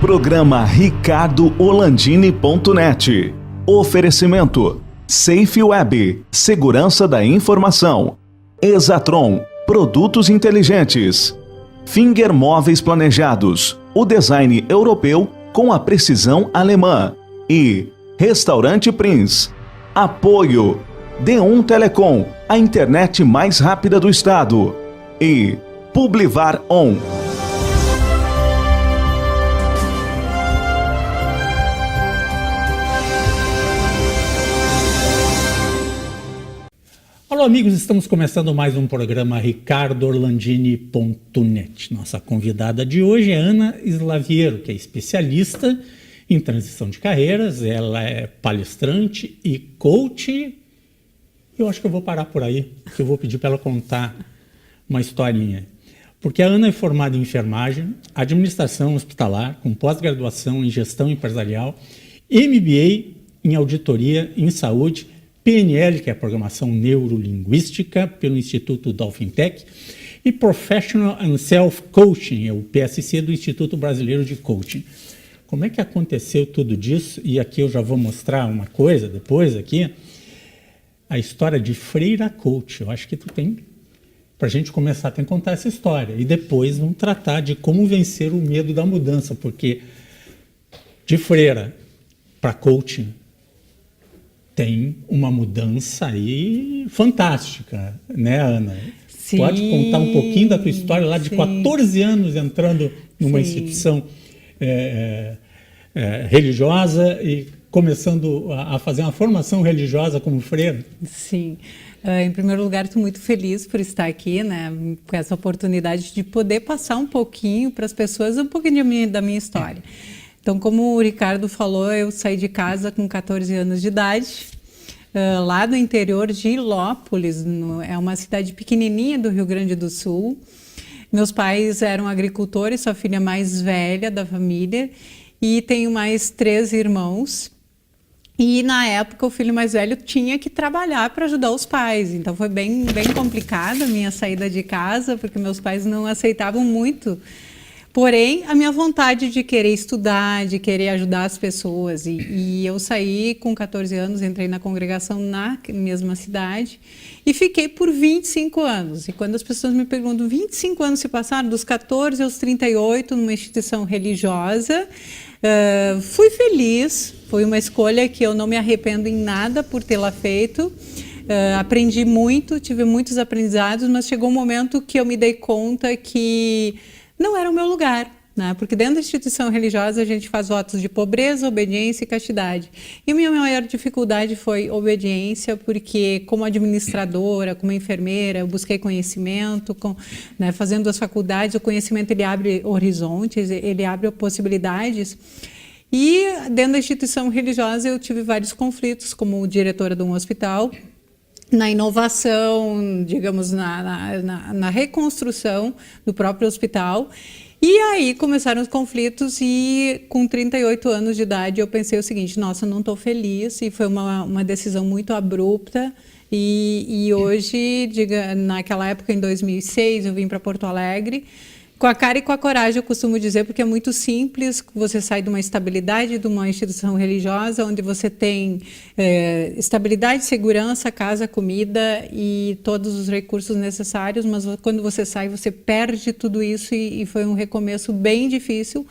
Programa ricardo-olandini.net. Oferecimento Safe Web, segurança da informação. Exatron, produtos inteligentes. Finger Móveis Planejados, o design europeu com a precisão alemã. E Restaurante Prince. Apoio D1 Telecom, a internet mais rápida do estado. E Publivar On. Olá amigos, estamos começando mais um programa ricardo-orlandini.net. Nossa convidada de hoje é Ana Slaviero, que é especialista em transição de carreiras. Ela é palestrante e coach. Eu acho que eu vou parar por aí, que eu vou pedir para ela contar uma historinha. Porque a Ana é formada em enfermagem, administração hospitalar, com pós-graduação em gestão empresarial, MBA em auditoria em saúde, PNL, que é a Programação Neurolinguística, pelo Instituto Dolphin Tech, e Professional and Self-Coaching, é o PSC do Instituto Brasileiro de Coaching. Como é que aconteceu tudo disso? E aqui eu já vou mostrar uma coisa depois aqui, a história de freira coach. Eu acho que tu tem, para a gente começar, tem que contar essa história. E depois vamos tratar de como vencer o medo da mudança, porque de freira para coaching, tem uma mudança aí fantástica, né, Ana? Sim, pode contar um pouquinho da tua história lá de 14 anos entrando numa instituição religiosa e começando a fazer uma formação religiosa como freira? Sim. Em primeiro lugar, estou muito feliz por estar aqui, né, com essa oportunidade de poder passar um pouquinho para as pessoas, um pouquinho da minha história. Então, como o Ricardo falou, eu saí de casa com 14 anos de idade, lá do interior de Ilópolis, é uma cidade pequenininha do Rio Grande do Sul. Meus pais eram agricultores, sou a filha mais velha da família e tenho mais 3 irmãos. E na época o filho mais velho tinha que trabalhar para ajudar os pais, então foi bem complicada a minha saída de casa, porque meus pais não aceitavam muito. Porém, a minha vontade de querer estudar, de querer ajudar as pessoas. E eu saí com 14 anos, entrei na congregação na mesma cidade e fiquei por 25 anos. E quando as pessoas me perguntam, 25 anos se passaram, dos 14 aos 38, numa instituição religiosa, fui feliz, foi uma escolha que eu não me arrependo em nada por tê-la feito. Aprendi muito, tive muitos aprendizados, mas chegou um momento que eu me dei conta que não era o meu lugar, né? Porque dentro da instituição religiosa a gente faz votos de pobreza, obediência e castidade. E a minha maior dificuldade foi obediência, porque como administradora, como enfermeira, eu busquei conhecimento, né, fazendo as faculdades, o conhecimento ele abre horizontes, ele abre possibilidades. E dentro da instituição religiosa eu tive vários conflitos como diretora de um hospital, na inovação, digamos, na reconstrução do próprio hospital. E aí começaram os conflitos e com 38 anos de idade eu pensei o seguinte, nossa, não estou feliz, e foi uma decisão muito abrupta. E hoje, naquela época, em 2006, eu vim para Porto Alegre, com a cara e com a coragem, eu costumo dizer, porque é muito simples, você sai de uma estabilidade de uma instituição religiosa, onde você tem estabilidade, segurança, casa, comida e todos os recursos necessários, mas quando você sai, você perde tudo isso e foi um recomeço bem difícil.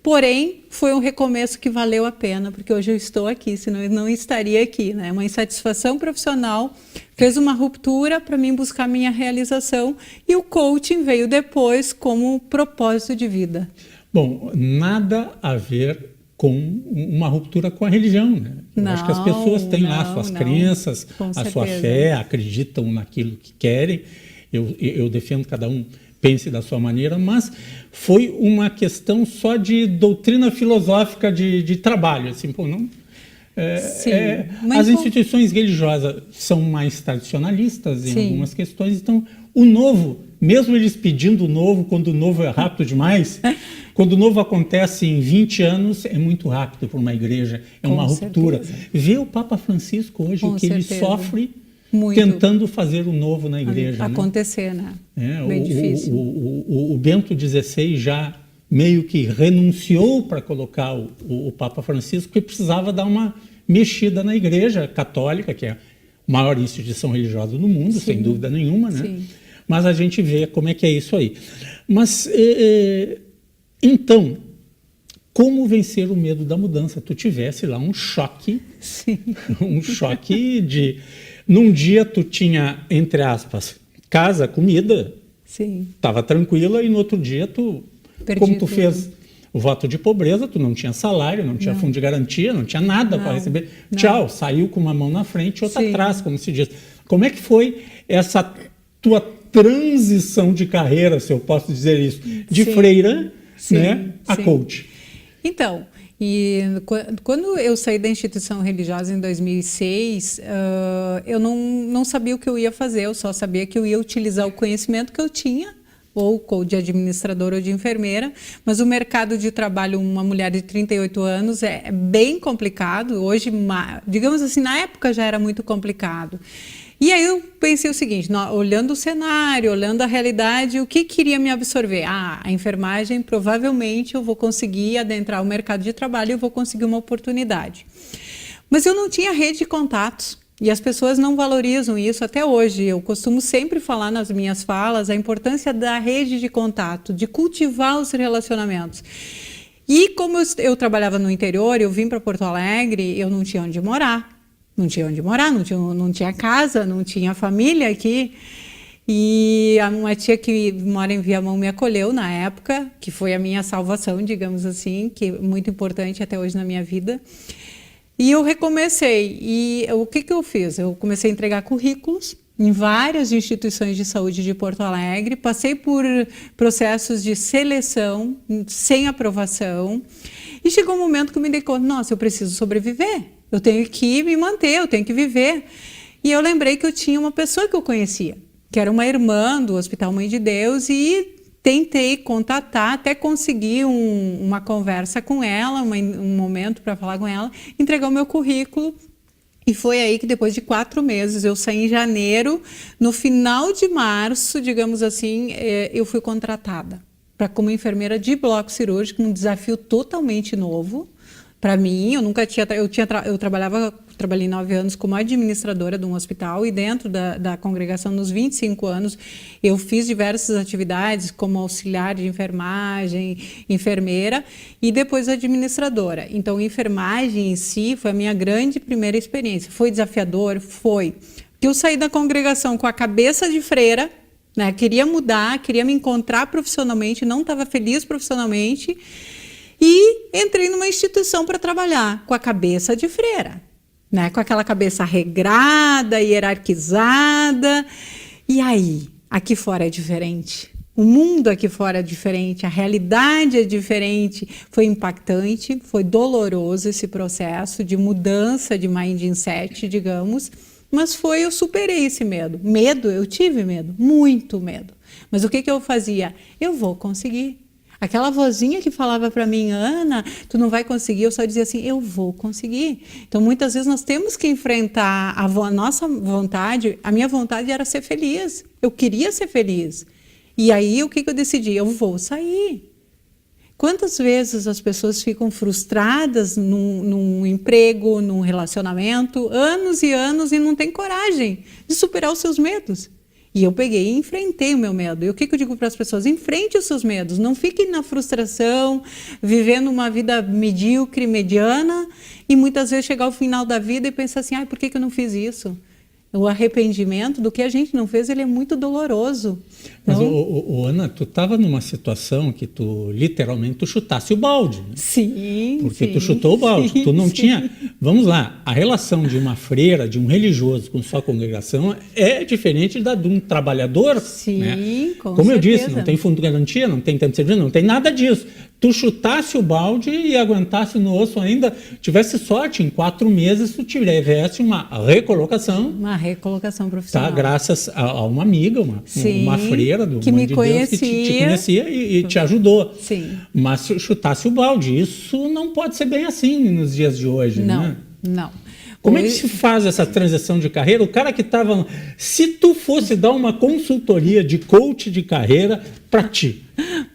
Porém, foi um recomeço que valeu a pena, porque hoje eu estou aqui, senão eu não estaria aqui, né? Uma insatisfação profissional fez uma ruptura para mim buscar minha realização e o coaching veio depois como propósito de vida. Bom, nada a ver com uma ruptura com a religião, né? Eu acho que as pessoas têm lá suas crenças, a sua fé, acreditam naquilo que querem. Eu defendo cada um pense da sua maneira, mas foi uma questão só de doutrina filosófica de trabalho, assim, pô, não... as instituições religiosas são mais tradicionalistas em algumas questões, então o novo, mesmo eles pedindo o novo, quando o novo é rápido demais, quando o novo acontece em 20 anos, é muito rápido para uma igreja, é uma ruptura. Vê o Papa Francisco hoje, o que ele sofre muito, tentando fazer o novo na igreja. Acontecer, né? Bem difícil. O Bento XVI já meio que renunciou para colocar o Papa Francisco, que precisava dar uma mexida na Igreja Católica, que é a maior instituição religiosa do mundo, sem dúvida nenhuma, né? Sim. Mas a gente vê como é que é isso aí. Mas, então, como vencer o medo da mudança? Tu tivesse lá um choque, Sim. um choque de... Num dia tu tinha, entre aspas, casa, comida, Sim. estava tranquila, e no outro dia tu, Perdi como tu tudo. fez o voto de pobreza, tu não tinha salário, não tinha fundo de garantia, não tinha nada para receber. Tchau, saiu com uma mão na frente e outra Sim. atrás, como se diz. Como é que foi essa tua transição de carreira, se eu posso dizer isso, de Sim. freira, Sim. né, a Sim. coach? Então, e quando eu saí da instituição religiosa em 2006, eu não sabia o que eu ia fazer, eu só sabia que eu ia utilizar o conhecimento que eu tinha, ou de administradora ou de enfermeira, mas o mercado de trabalho, uma mulher de 38 anos, é bem complicado. Hoje, digamos assim, na época já era muito complicado. E aí eu pensei o seguinte, olhando o cenário, olhando a realidade, o que queria me absorver? A enfermagem, provavelmente eu vou conseguir adentrar o mercado de trabalho e eu vou conseguir uma oportunidade. Mas eu não tinha rede de contatos. E as pessoas não valorizam isso até hoje. Eu costumo sempre falar nas minhas falas a importância da rede de contato, de cultivar os relacionamentos. E como eu trabalhava no interior, eu vim para Porto Alegre, eu não tinha onde morar. Não tinha casa, não tinha família aqui. E uma tia que mora em Viamão me acolheu na época, que foi a minha salvação, digamos assim, que é muito importante até hoje na minha vida. E eu recomecei. E o que eu fiz? Eu comecei a entregar currículos em várias instituições de saúde de Porto Alegre, passei por processos de seleção sem aprovação e chegou um momento que eu me dei conta, nossa, eu preciso sobreviver, eu tenho que me manter, eu tenho que viver. E eu lembrei que eu tinha uma pessoa que eu conhecia, que era uma irmã do Hospital Mãe de Deus, e tentei contatar, até conseguir uma conversa com ela, um momento para falar com ela, entregar o meu currículo. E foi aí que depois de 4 meses, eu saí em janeiro, no final de março, digamos assim, eu fui contratada como enfermeira de bloco cirúrgico, um desafio totalmente novo para mim. Eu nunca tinha, eu trabalhei 9 anos como administradora de um hospital, e dentro da congregação, nos 25 anos, eu fiz diversas atividades como auxiliar de enfermagem, enfermeira e depois administradora. Então, enfermagem em si foi a minha grande primeira experiência. Foi desafiador? Foi. Porque eu saí da congregação com a cabeça de freira, né? Queria mudar, queria me encontrar profissionalmente, não estava feliz profissionalmente, e entrei numa instituição para trabalhar com a cabeça de freira, né? Com aquela cabeça regrada, hierarquizada. E aí, aqui fora é diferente. O mundo aqui fora é diferente, a realidade é diferente. Foi impactante, foi doloroso esse processo de mudança de mindset, digamos, mas eu superei esse medo. Medo, eu tive medo, muito medo. Mas o que eu fazia? Eu vou conseguir. Aquela vozinha que falava para mim, Ana, tu não vai conseguir, eu só dizia assim, eu vou conseguir. Então, muitas vezes nós temos que enfrentar a nossa vontade. A minha vontade era ser feliz, eu queria ser feliz. E aí, o que eu decidi? Eu vou sair. Quantas vezes as pessoas ficam frustradas num emprego, num relacionamento, anos e anos, e não têm coragem de superar os seus medos? E eu peguei e enfrentei o meu medo. E o que eu digo para as pessoas? Enfrente os seus medos. Não fiquem na frustração, vivendo uma vida medíocre, mediana, e muitas vezes chegar ao final da vida e pensar assim, por que eu não fiz isso? O arrependimento do que a gente não fez, ele é muito doloroso. Mas, Ana, tu estava numa situação que tu, literalmente, tu chutasse o balde. Né? Sim, porque sim, tu chutou o balde. Sim, tu não sim. tinha... Vamos lá, a relação de uma freira, de um religioso com sua congregação é diferente da de um trabalhador. Sim, né? com Como certeza. eu disse, não tem fundo de garantia, não tem tempo de serviço, não tem nada disso. Tu chutasse o balde e aguentasse no osso ainda, tivesse sorte, em 4 meses tu tivesse uma recolocação. Uma recolocação profissional. Tá, graças a uma amiga, uma freira do que Mãe me de conhecia. Deus, que te conhecia e te ajudou. Sim. Mas chutasse o balde, isso não pode ser bem assim nos dias de hoje, Não, né? não. Como é que se faz essa transição de carreira? O cara que estava... Se tu fosse dar uma consultoria de coach de carreira para ti,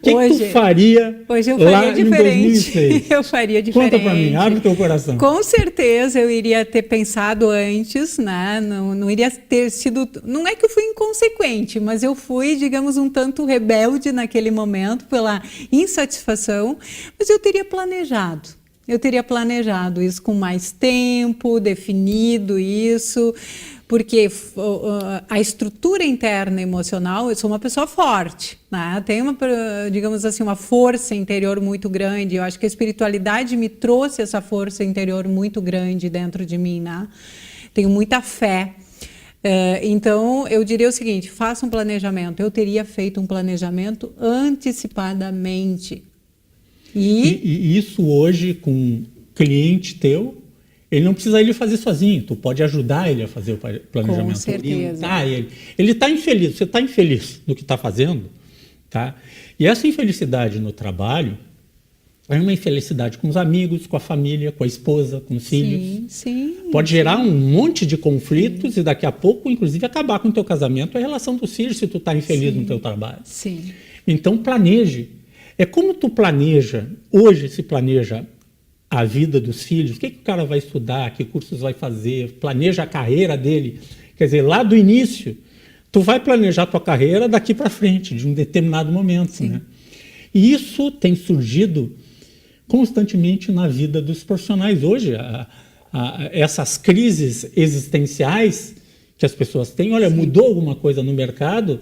o que tu faria hoje eu faria lá diferente. Em 2006? Eu faria diferente. Conta para mim, abre teu coração. Com certeza eu iria ter pensado antes, né? Não iria ter sido... Não é que eu fui inconsequente, mas eu fui, digamos, um tanto rebelde naquele momento pela insatisfação, mas eu teria planejado. Eu teria planejado isso com mais tempo, definido isso, porque a estrutura interna emocional, eu sou uma pessoa forte, né? Tenho uma, digamos assim, uma força interior muito grande. Eu acho que a espiritualidade me trouxe essa força interior muito grande dentro de mim, né? Tenho muita fé. Então, eu diria o seguinte, faça um planejamento. Eu teria feito um planejamento antecipadamente. E isso hoje, com um cliente teu, ele não precisa ele fazer sozinho, tu pode ajudar ele a fazer o planejamento. Com certeza. Ele está infeliz, você está infeliz no que está fazendo, tá? E essa infelicidade no trabalho é uma infelicidade com os amigos, com a família, com a esposa, com os filhos. Sim. Pode gerar um monte de conflitos e daqui a pouco, inclusive, acabar com o teu casamento, a relação dos filhos, se tu está infeliz no teu trabalho. Sim. Então, planeje. É como tu planeja, hoje se planeja a vida dos filhos, o que o cara vai estudar, que cursos vai fazer, planeja a carreira dele. Quer dizer, lá do início, tu vai planejar a tua carreira daqui para frente, de um determinado momento. Né? E isso tem surgido constantemente na vida dos profissionais. Hoje, essas crises existenciais que as pessoas têm, olha, mudou alguma coisa no mercado,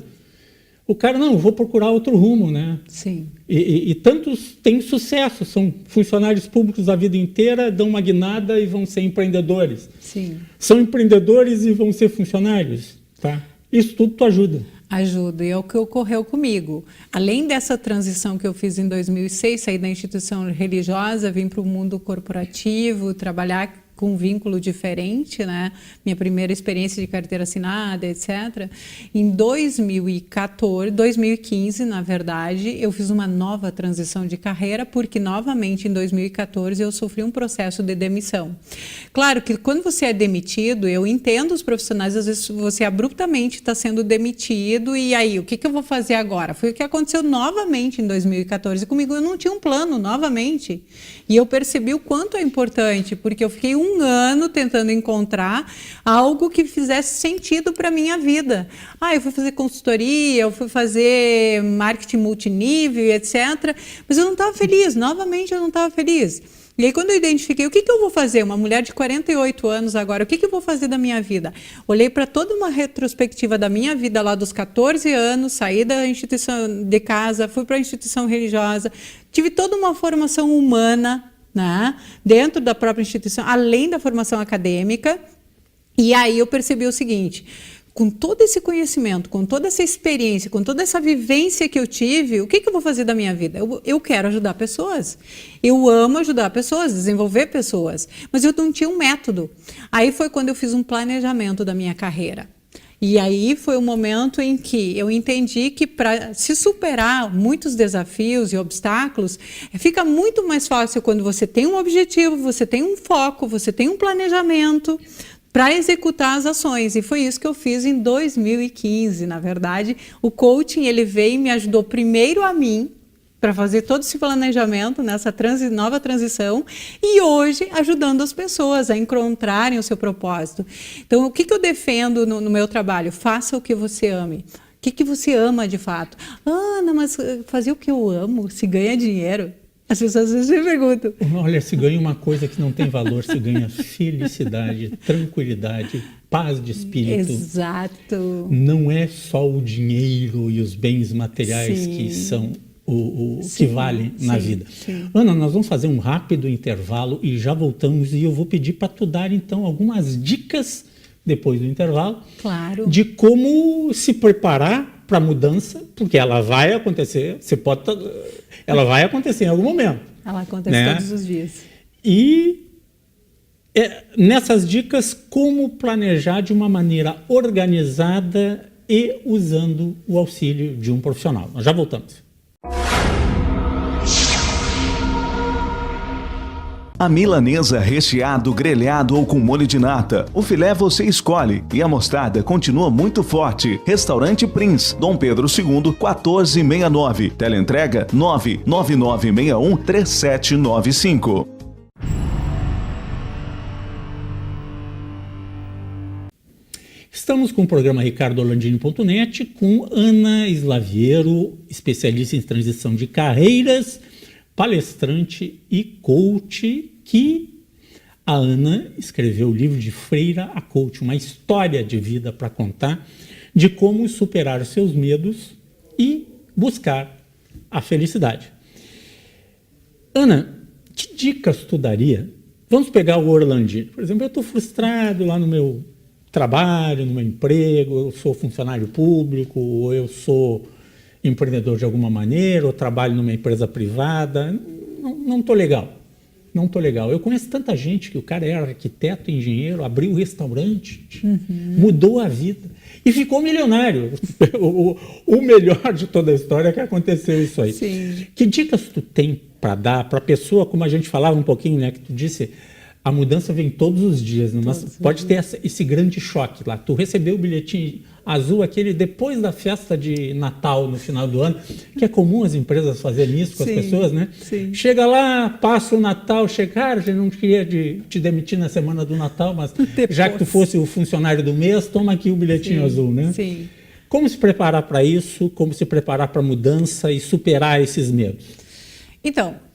o cara, não, vou procurar outro rumo, né? Sim. E tantos têm sucesso, são funcionários públicos a vida inteira, dão uma guinada e vão ser empreendedores. Sim. São empreendedores e vão ser funcionários, tá? Isso tudo tu ajuda. Ajuda, e é o que ocorreu comigo. Além dessa transição que eu fiz em 2006, saí da instituição religiosa, vim para o mundo corporativo, trabalhar com um vínculo diferente, né? Minha primeira experiência de carteira assinada, etc. Em 2015, na verdade, eu fiz uma nova transição de carreira, porque novamente em 2014 eu sofri um processo de demissão. Claro que quando você é demitido, eu entendo os profissionais, às vezes você abruptamente está sendo demitido, e aí, o que eu vou fazer agora? Foi o que aconteceu novamente em 2014 comigo, eu não tinha um plano novamente, e eu percebi o quanto é importante, porque eu fiquei um ano tentando encontrar algo que fizesse sentido para a minha vida. Eu fui fazer consultoria, eu fui fazer marketing multinível, etc. Mas eu não estava feliz, novamente eu não estava feliz. E aí quando eu identifiquei, o que eu vou fazer? Uma mulher de 48 anos agora, o que eu vou fazer da minha vida? Olhei para toda uma retrospectiva da minha vida lá dos 14 anos, saí da instituição de casa, fui para a instituição religiosa, tive toda uma formação humana, né, dentro da própria instituição, além da formação acadêmica, e aí eu percebi o seguinte, com todo esse conhecimento, com toda essa experiência, com toda essa vivência que eu tive, o que eu vou fazer da minha vida? Eu quero ajudar pessoas, eu amo ajudar pessoas, desenvolver pessoas, mas eu não tinha um método. Aí foi quando eu fiz um planejamento da minha carreira. E aí foi o momento em que eu entendi que para se superar muitos desafios e obstáculos, fica muito mais fácil quando você tem um objetivo, você tem um foco, você tem um planejamento para executar as ações. E foi isso que eu fiz em 2015. Na verdade, o coaching ele veio e me ajudou primeiro a mim, para fazer todo esse planejamento nessa nova transição e hoje ajudando as pessoas a encontrarem o seu propósito. Então, o que eu defendo no meu trabalho? Faça o que você ame. O que você ama de fato? Ana, mas fazer o que eu amo, se ganha dinheiro? As pessoas às vezes me perguntam. Olha, se ganha uma coisa que não tem valor, se ganha felicidade, tranquilidade, paz de espírito. Exato. Não é só o dinheiro e os bens materiais que são o que vale na vida. Sim. Ana, nós vamos fazer um rápido intervalo e já voltamos, e eu vou pedir para tu dar então algumas dicas depois do intervalo, claro, de como se preparar para a mudança, porque ela vai acontecer, ela vai acontecer em algum momento. Ela acontece todos os dias. E nessas dicas, como planejar de uma maneira organizada e usando o auxílio de um profissional. Nós já voltamos. A milanesa recheado, grelhado ou com molho de nata. O filé você escolhe e a mostarda continua muito forte. Restaurante Prince, Dom Pedro II, 1469. Teleentrega 999613795. Estamos com o programa ricardolandini.net com Ana Slaviero, especialista em transição de carreiras, palestrante e coach, que a Ana escreveu o livro De Freira a Coach, uma história de vida para contar de como superar seus medos e buscar a felicidade. Ana, que dicas tu daria? Vamos pegar o Orlandini. Por exemplo, eu estou frustrado lá no meu trabalho, no meu emprego, eu sou funcionário público, ou eu sou empreendedor de alguma maneira, ou trabalho numa empresa privada, não estou legal. Não estou legal. Eu conheço tanta gente que o cara era arquiteto, engenheiro, abriu um restaurante, mudou a vida e ficou milionário. O melhor de toda a história é que aconteceu isso aí. Sim. Que dicas tu tem para dar para a pessoa, como a gente falava um pouquinho, né, que tu disse, a mudança vem todos os dias, né? Mas pode ter esse grande choque lá. Tu recebeu o bilhetinho azul, aquele depois da festa de Natal, no final do ano, que é comum as empresas fazerem isso com as pessoas, né? Sim. Chega lá, passa o Natal, cara, já não queria te demitir na semana do Natal, mas já que tu fosse o funcionário do mês, toma aqui o bilhetinho azul, né? Sim. Como se preparar para isso, como se preparar para a mudança e superar esses medos? Então,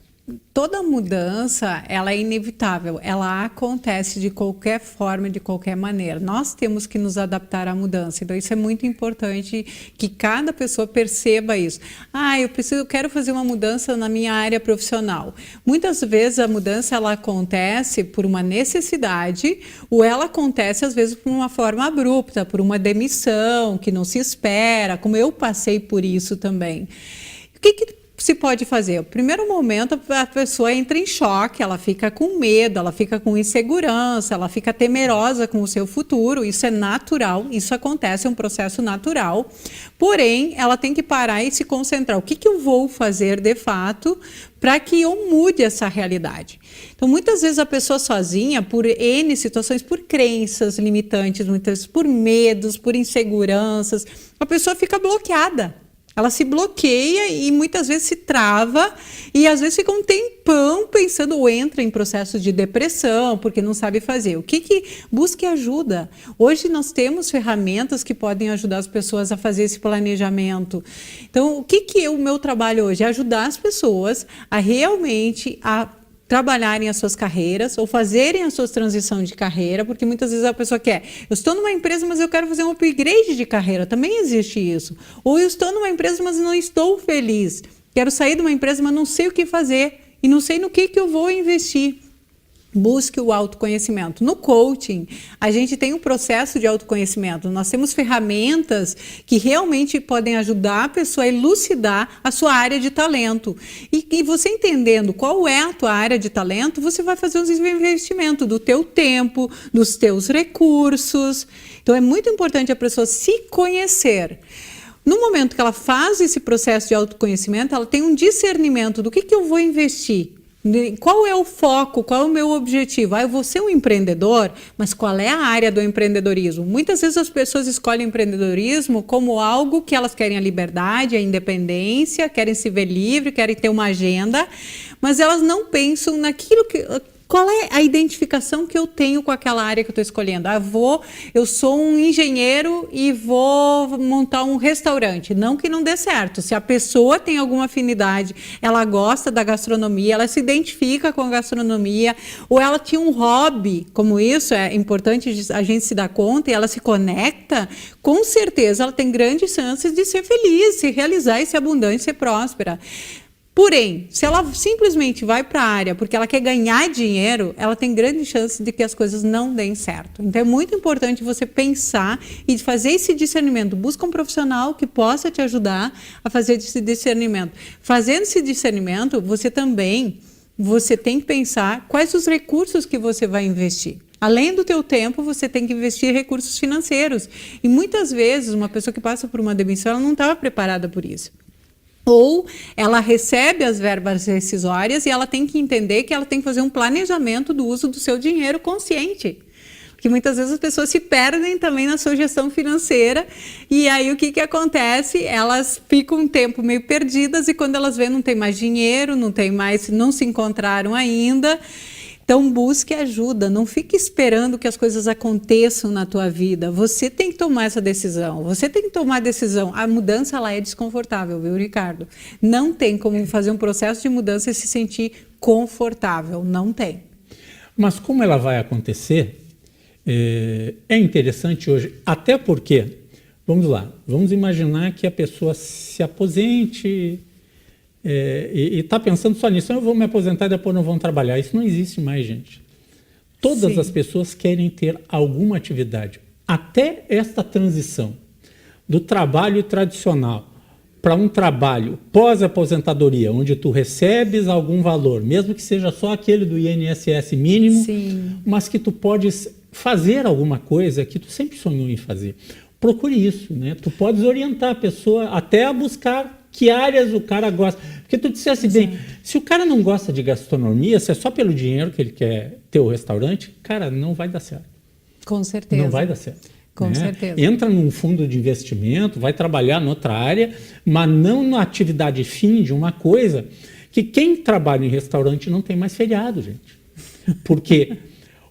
toda mudança, ela é inevitável, ela acontece de qualquer forma, de qualquer maneira. Nós temos que nos adaptar à mudança, então isso é muito importante que cada pessoa perceba isso. Eu quero fazer uma mudança na minha área profissional. Muitas vezes a mudança ela acontece por uma necessidade, ou ela acontece às vezes por uma forma abrupta, por uma demissão que não se espera, como eu passei por isso também. O que se pode fazer? O primeiro momento a pessoa entra em choque, ela fica com medo, ela fica com insegurança, ela fica temerosa com o seu futuro, isso é natural, isso acontece, é um processo natural, porém ela tem que parar e se concentrar, o que eu vou fazer de fato para que eu mude essa realidade. Então muitas vezes a pessoa sozinha, por N situações, por crenças limitantes, muitas vezes por medos, por inseguranças, a pessoa fica bloqueada. Ela se bloqueia e muitas vezes se trava e às vezes fica um tempão pensando ou entra em processo de depressão porque não sabe fazer. Busque ajuda. Hoje nós temos ferramentas que podem ajudar as pessoas a fazer esse planejamento. Então, o que é o meu trabalho hoje? É ajudar as pessoas a realmente trabalharem as suas carreiras ou fazerem a sua transição de carreira, porque muitas vezes a pessoa quer, eu estou numa empresa, mas eu quero fazer um upgrade de carreira, também existe isso. Ou eu estou numa empresa, mas não estou feliz, quero sair de uma empresa, mas não sei o que fazer e não sei no que eu vou investir. Busque o autoconhecimento. No coaching, a gente tem um processo de autoconhecimento. Nós temos ferramentas que realmente podem ajudar a pessoa a elucidar a sua área de talento. E você entendendo qual é a tua área de talento, você vai fazer um investimento do teu tempo, dos teus recursos. Então, é muito importante a pessoa se conhecer. No momento que ela faz esse processo de autoconhecimento, ela tem um discernimento do que eu vou investir. Qual é o foco, qual é o meu objetivo? Eu vou ser um empreendedor, mas qual é a área do empreendedorismo? Muitas vezes as pessoas escolhem empreendedorismo como algo que elas querem a liberdade, a independência, querem se ver livre, querem ter uma agenda, mas elas não pensam naquilo que... Qual é a identificação que eu tenho com aquela área que eu estou escolhendo? Eu sou um engenheiro e vou montar um restaurante. Não que não dê certo. Se a pessoa tem alguma afinidade, ela gosta da gastronomia, ela se identifica com a gastronomia, ou ela tinha um hobby, como isso, é importante a gente se dar conta, e ela se conecta, com certeza ela tem grandes chances de ser feliz, se realizar e ser abundante, ser próspera. Porém, se ela simplesmente vai para a área porque ela quer ganhar dinheiro, ela tem grande chance de que as coisas não deem certo. Então é muito importante você pensar e fazer esse discernimento. Busca um profissional que possa te ajudar a fazer esse discernimento. Fazendo esse discernimento, você tem que pensar quais os recursos que você vai investir. Além do teu tempo, você tem que investir recursos financeiros. E muitas vezes, uma pessoa que passa por uma demissão, ela não estava preparada por isso. Ou ela recebe as verbas rescisórias e ela tem que entender que ela tem que fazer um planejamento do uso do seu dinheiro consciente. Porque muitas vezes as pessoas se perdem também na sua gestão financeira e aí o que acontece? Elas ficam um tempo meio perdidas e quando elas veem não tem mais dinheiro, não se encontraram ainda. Então busque ajuda, não fique esperando que as coisas aconteçam na tua vida. Você tem que tomar essa decisão, você tem que tomar a decisão. A mudança ela é desconfortável, viu, Ricardo? Não tem como fazer um processo de mudança e se sentir confortável, não tem. Mas como ela vai acontecer, é interessante hoje, até porque, vamos lá, vamos imaginar que a pessoa se aposente... e está pensando só nisso, eu vou me aposentar e depois não vou trabalhar. Isso não existe mais, gente. Todas Sim. as pessoas querem ter alguma atividade. Até esta transição do trabalho tradicional para um trabalho pós-aposentadoria, onde tu recebes algum valor, mesmo que seja só aquele do INSS mínimo, Sim. mas que tu podes fazer alguma coisa que tu sempre sonhou em fazer. Procure isso, né? Tu podes orientar a pessoa até a buscar que áreas o cara gosta. Porque tu dissesse bem, se o cara não gosta de gastronomia, se é só pelo dinheiro que ele quer ter o restaurante, cara, não vai dar certo. Com certeza. Não vai dar certo. Com certeza. Entra num fundo de investimento, vai trabalhar noutra área, mas não na atividade fim de uma coisa que quem trabalha em restaurante não tem mais feriado, gente. Porque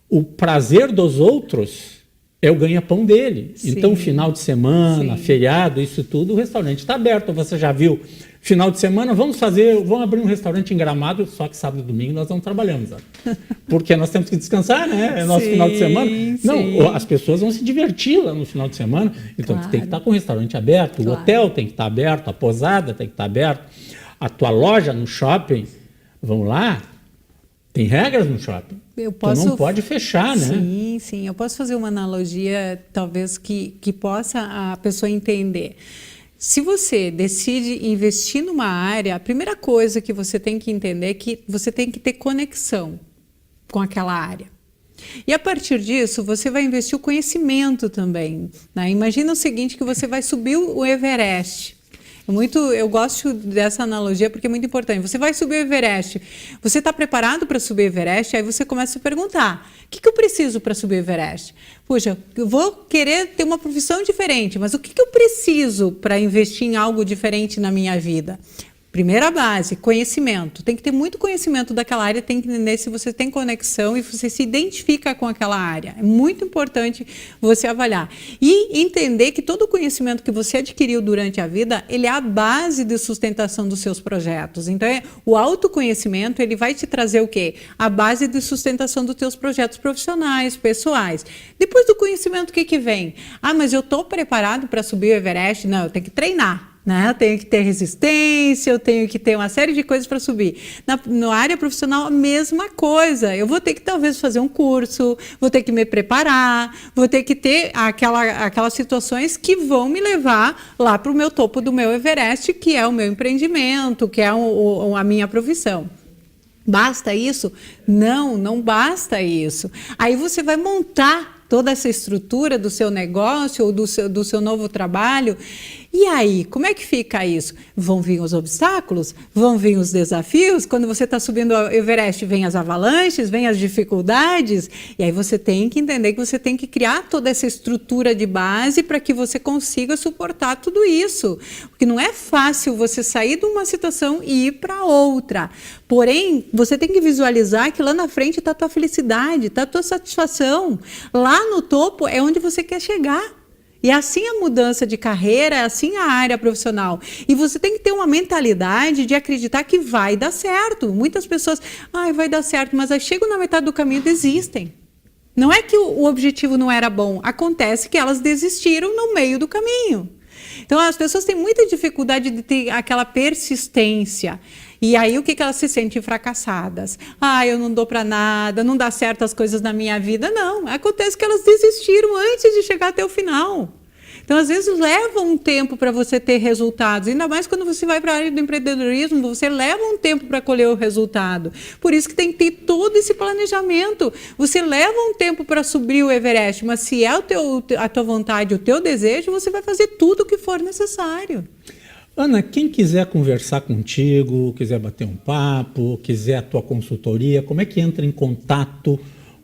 o prazer dos outros é o ganha-pão dele. Sim. Então, final de semana, Sim. feriado, isso tudo, o restaurante está aberto. Você já viu, final de semana, vamos abrir um restaurante em Gramado, só que sábado e domingo nós não trabalhamos. Ó. Porque nós temos que descansar, né? É nosso final de semana. Não, as pessoas vão se divertir lá no final de semana. Então, tu tem que estar com o restaurante aberto, o hotel tem que estar aberto, a pousada tem que estar aberta, a tua loja no shopping, vamos lá, tem regras no shopping. Tu não pode fechar, né? Sim, sim. Eu posso fazer uma analogia, talvez, que possa a pessoa entender. Se você decide investir numa área, a primeira coisa que você tem que entender é que você tem que ter conexão com aquela área. E a partir disso, você vai investir o conhecimento também, né? Imagina o seguinte, que você vai subir o Everest. Eu gosto dessa analogia porque é muito importante. Você vai subir o Everest, você está preparado para subir o Everest? Aí você começa a se perguntar, o que eu preciso para subir o Everest? Puxa, eu vou querer ter uma profissão diferente, mas o que eu preciso para investir em algo diferente na minha vida? Primeira base, conhecimento. Tem que ter muito conhecimento daquela área, tem que entender se você tem conexão e você se identifica com aquela área. É muito importante você avaliar. E entender que todo o conhecimento que você adquiriu durante a vida, ele é a base de sustentação dos seus projetos. Então, o autoconhecimento, ele vai te trazer o quê? A base de sustentação dos teus projetos profissionais, pessoais. Depois do conhecimento, o que vem? Ah, mas eu estou preparado para subir o Everest? Não, eu tenho que treinar. Né? Eu tenho que ter resistência, eu tenho que ter uma série de coisas para subir. Na área profissional, a mesma coisa. Eu vou ter que talvez fazer um curso, vou ter que me preparar, vou ter que ter aquelas situações que vão me levar lá para o meu topo do meu Everest, que é o meu empreendimento, que é a minha profissão. Basta isso? Não, não basta isso. Aí você vai montar toda essa estrutura do seu negócio ou do seu novo trabalho. E aí, como é que fica isso? Vão vir os obstáculos? Vão vir os desafios? Quando você está subindo o Everest, vem as avalanches, vem as dificuldades. E aí você tem que entender que você tem que criar toda essa estrutura de base para que você consiga suportar tudo isso. Porque não é fácil você sair de uma situação e ir para outra. Porém, você tem que visualizar que lá na frente está a tua felicidade, está a tua satisfação. Lá no topo é onde você quer chegar. E assim a mudança de carreira, assim a área profissional. E você tem que ter uma mentalidade de acreditar que vai dar certo. Muitas pessoas, vai dar certo, mas aí chegam na metade do caminho e desistem. Não é que o objetivo não era bom, acontece que elas desistiram no meio do caminho. Então as pessoas têm muita dificuldade de ter aquela persistência. E aí o que elas se sentem fracassadas? Eu não dou para nada, não dá certo as coisas na minha vida. Não, acontece que elas desistiram antes de chegar até o final. Então, às vezes, leva um tempo para você ter resultados. Ainda mais quando você vai para a área do empreendedorismo, você leva um tempo para colher o resultado. Por isso que tem que ter todo esse planejamento. Você leva um tempo para subir o Everest, mas se é a tua vontade, o teu desejo, você vai fazer tudo o que for necessário. Ana, quem quiser conversar contigo, quiser bater um papo, quiser a tua consultoria, como é que entra em contato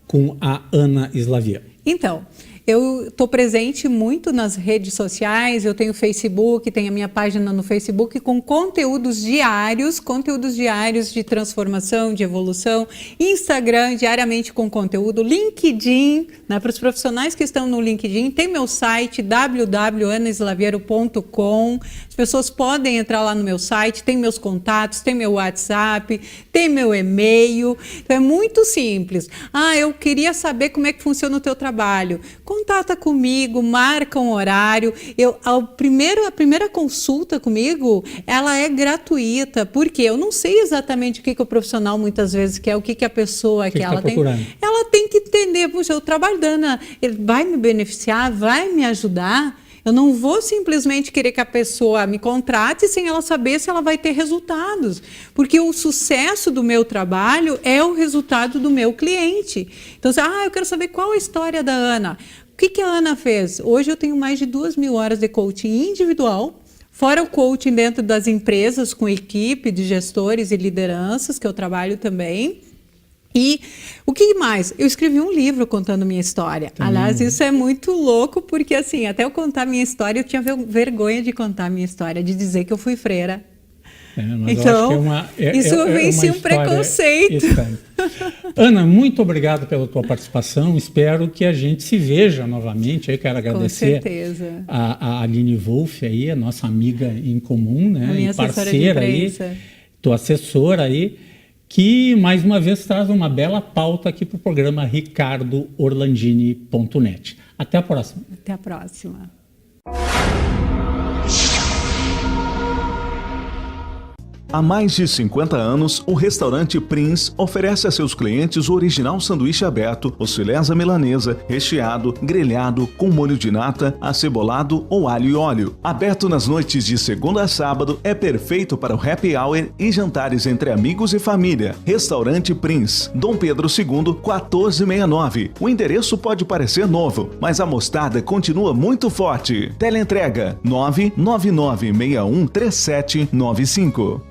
com a Ana Slaviero? Então, eu estou presente muito nas redes sociais, eu tenho Facebook, tenho a minha página no Facebook com conteúdos diários de transformação, de evolução, Instagram diariamente com conteúdo, LinkedIn, né, para os profissionais que estão no LinkedIn, tem meu site www.anaslaviero.com, as pessoas podem entrar lá no meu site, tem meus contatos, tem meu WhatsApp, tem meu e-mail, então é muito simples. Eu queria saber como é que funciona o teu trabalho. Contata comigo, marca um horário. A primeira consulta comigo, ela é gratuita, porque eu não sei exatamente o que o profissional muitas vezes quer, o que a pessoa quer. Ela tem que entender, puxa, o trabalho da Ana, ele vai me beneficiar, vai me ajudar. Eu não vou simplesmente querer que a pessoa me contrate sem ela saber se ela vai ter resultados. Porque o sucesso do meu trabalho é o resultado do meu cliente. Então, eu quero saber qual a história da Ana. O que a Ana fez? Hoje eu tenho mais de 2.000 horas de coaching individual, fora o coaching dentro das empresas, com equipe de gestores e lideranças, que eu trabalho também. E o que mais? Eu escrevi um livro contando minha história. Aliás, isso é muito louco, porque assim, até eu contar minha história, eu tinha vergonha de contar minha história, de dizer que eu fui freira. Mas então, eu acho que isso venci um preconceito. Ana, muito obrigado pela tua participação. Espero que a gente se veja novamente. Eu quero agradecer a Aline Wolff, aí, a nossa amiga em comum, né? E parceira aí, tua assessora aí, que mais uma vez traz uma bela pauta aqui para o programa ricardoorlandini.net. Até a próxima. Até a próxima. Há mais de 50 anos, o restaurante Prince oferece a seus clientes o original sanduíche aberto, os filés à milanesa, recheado, grelhado, com molho de nata, acebolado ou alho e óleo. Aberto nas noites de segunda a sábado, é perfeito para o happy hour e jantares entre amigos e família. Restaurante Prince, Dom Pedro II, 1469. O endereço pode parecer novo, mas a mostarda continua muito forte. Teleentrega 999613795.